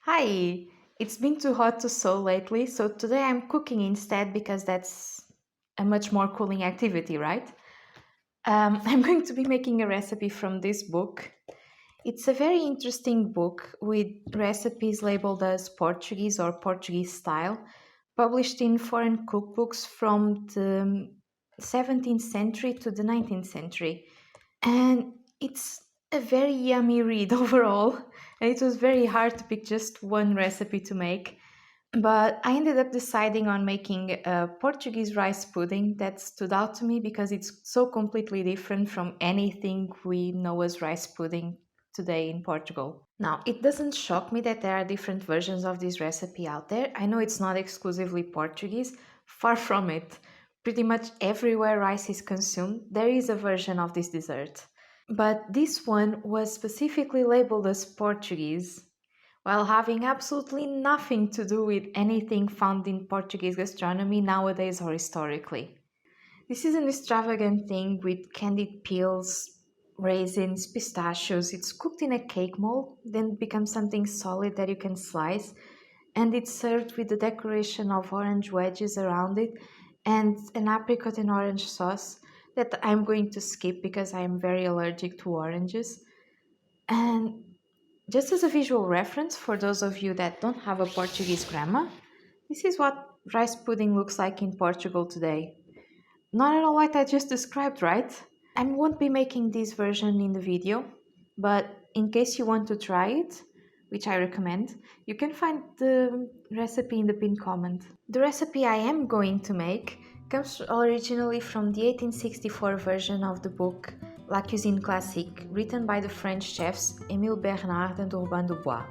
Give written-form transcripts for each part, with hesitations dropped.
Hi! It's been too hot to sew lately, so today I'm cooking instead because that's a much more cooling activity, right? I'm going to be making a recipe from this book. It's a very interesting book with recipes labeled as Portuguese or Portuguese style, published in foreign cookbooks from the 17th century to the 19th century. And it's a very yummy read overall. And it was very hard to pick just one recipe to make. But I ended up deciding on making a Portuguese rice pudding that stood out to me because it's so completely different from anything we know as rice pudding today in Portugal. Now, it doesn't shock me that there are different versions of this recipe out there. I know it's not exclusively Portuguese, far from it. Pretty much everywhere rice is consumed, there is a version of this dessert. But this one was specifically labeled as Portuguese, while having absolutely nothing to do with anything found in Portuguese gastronomy nowadays or historically. This is an extravagant thing with candied peels, raisins, pistachios. It's cooked in a cake mold, then becomes something solid that you can slice, and it's served with the decoration of orange wedges around it and an apricot and orange sauce that I'm going to skip because I'm very allergic to oranges. And just as a visual reference for those of you that don't have a Portuguese grandma, this is what rice pudding looks like in Portugal today. Not at all what I just described, right? I won't be making this version in the video, but in case you want to try it, which I recommend, you can find the recipe in the pinned comment. The recipe I am going to make comes originally from the 1864 version of the book La Cuisine Classique, written by the French chefs Émile Bernard and Urbain Dubois.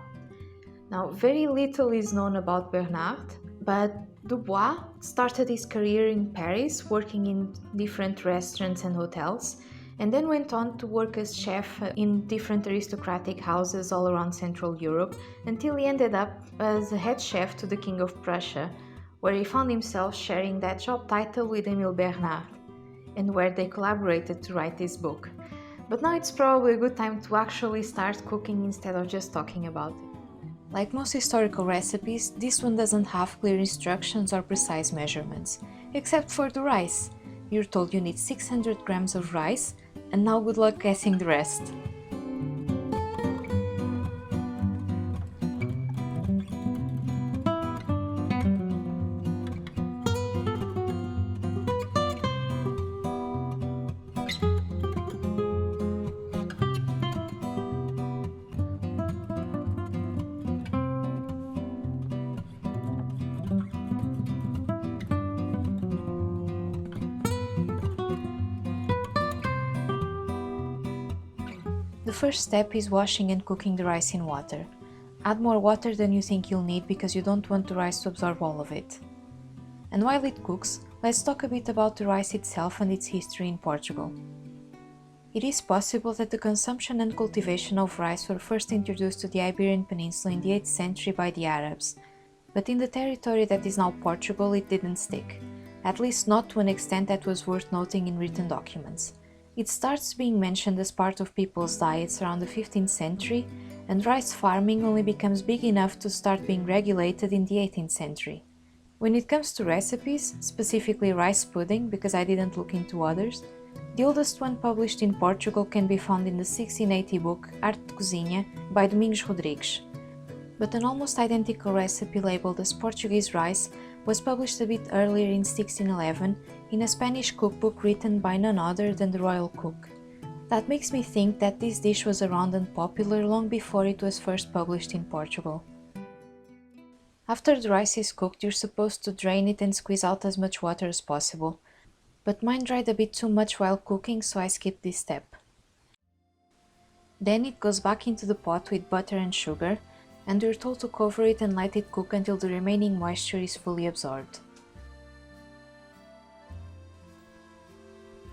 Now, very little is known about Bernard, but Dubois started his career in Paris, working in different restaurants and hotels, and then went on to work as chef in different aristocratic houses all around Central Europe until he ended up as a head chef to the King of Prussia, where he found himself sharing that job title with Émile Bernard, and where they collaborated to write this book. But now it's probably a good time to actually start cooking instead of just talking about it. Like most historical recipes, this one doesn't have clear instructions or precise measurements, except for the rice. You're told you need 600 grams of rice, and now good luck guessing the rest. The first step is washing and cooking the rice in water. Add more water than you think you'll need because you don't want the rice to absorb all of it. And while it cooks, let's talk a bit about the rice itself and its history in Portugal. It is possible that the consumption and cultivation of rice were first introduced to the Iberian Peninsula in the 8th century by the Arabs, but in the territory that is now Portugal it didn't stick, at least not to an extent that was worth noting in written documents. It starts being mentioned as part of people's diets around the 15th century, and rice farming only becomes big enough to start being regulated in the 18th century. When it comes to recipes, specifically rice pudding because I didn't look into others, the oldest one published in Portugal can be found in the 1680 book Arte de Cozinha by Domingos Rodrigues. But an almost identical recipe labeled as Portuguese rice was published a bit earlier in 1611 in a Spanish cookbook written by none other than the royal cook. That makes me think that this dish was around and popular long before it was first published in Portugal. After the rice is cooked, you're supposed to drain it and squeeze out as much water as possible, but mine dried a bit too much while cooking, so I skipped this step. Then it goes back into the pot with butter and sugar, and we're told to cover it and let it cook until the remaining moisture is fully absorbed.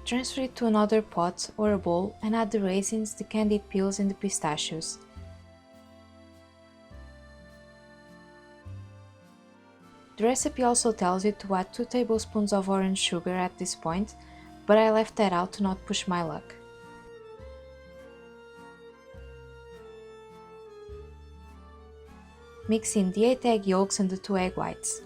Transfer it to another pot or a bowl and add the raisins, the candied peels and the pistachios. The recipe also tells you to add 2 tablespoons of orange sugar at this point, but I left that out to not push my luck. Mix in the 8 egg yolks and the 2 egg whites.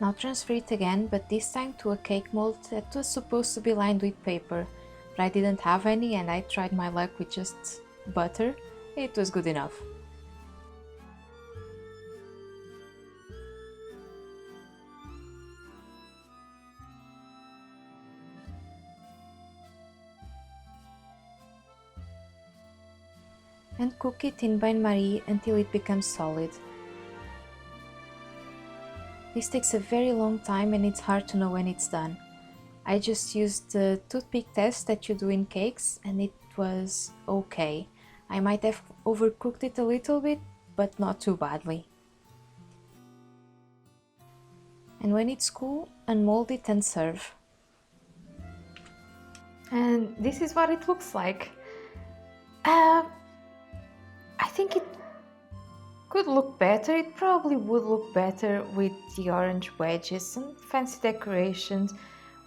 Now transfer it again, but this time to a cake mold that was supposed to be lined with paper, but I didn't have any and I tried my luck with just butter. It was good enough. And cook it in bain-marie until it becomes solid. This takes a very long time and it's hard to know when it's done. I just used the toothpick test that you do in cakes and it was okay. I might have overcooked it a little bit, but not too badly. And when it's cool, unmold it and serve. And this is what it looks like. I think it could look better. It probably would look better with the orange wedges and fancy decorations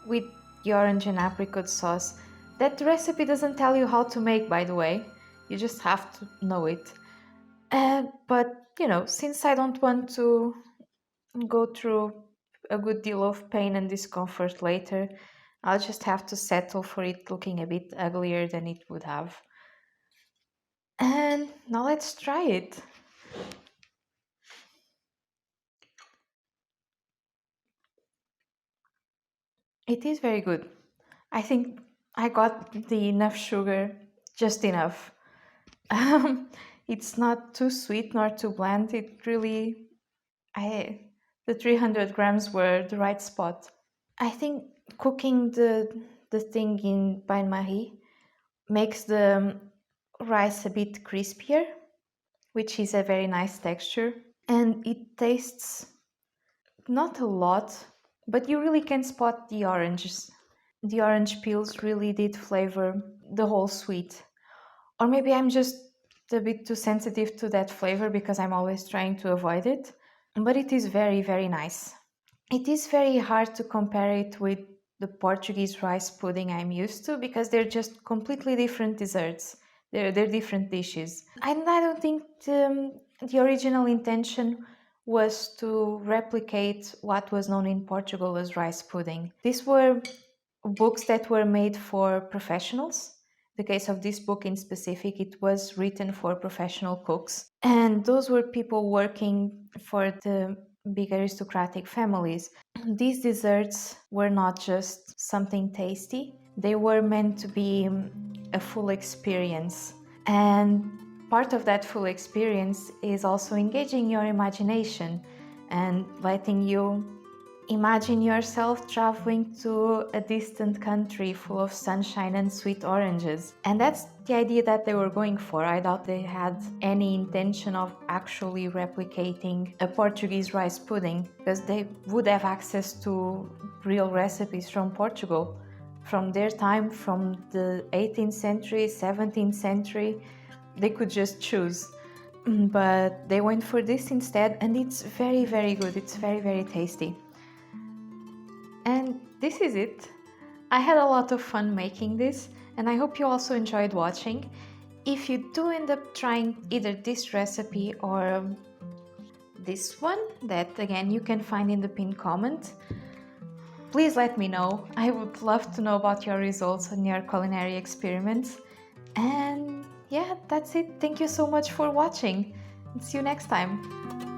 with the orange and apricot sauce. That recipe doesn't tell you how to make, by the way. You just have to know it. But, since I don't want to go through a good deal of pain and discomfort later, I'll just have to settle for it looking a bit uglier than it would have. And now let's try it. It is very good. I think I got the enough sugar, just enough. It's not too sweet nor too bland. It really, the 300 grams were the right spot. I think cooking the thing in bain-marie makes the rice a bit crispier, which is a very nice texture. And it tastes not a lot, but you really can spot the oranges. The orange peels really did flavor the whole sweet. Or maybe I'm just a bit too sensitive to that flavor because I'm always trying to avoid it. But it is very, very nice. It is very hard to compare it with the Portuguese rice pudding I'm used to because they're just completely different desserts. They're different dishes. And I don't think the original intention was to replicate what was known in Portugal as rice pudding. These were books that were made for professionals. The case of this book in specific, it was written for professional cooks. And those were people working for the big aristocratic families. These desserts were not just something tasty, they were meant to be a full experience. And part of that full experience is also engaging your imagination and letting you imagine yourself traveling to a distant country full of sunshine and sweet oranges. And that's the idea that they were going for. I doubt they had any intention of actually replicating a Portuguese rice pudding, because they would have access to real recipes from Portugal, from their time, from the 18th century, 17th century. They could just choose. But they went for this instead, and it's very, very good. It's very, very tasty. And this is it. I had a lot of fun making this, and I hope you also enjoyed watching. If you do end up trying either this recipe or this one, that again you can find in the pinned comment, please let me know. I would love to know about your results and your culinary experiments. And yeah, that's it. Thank you so much for watching. See you next time.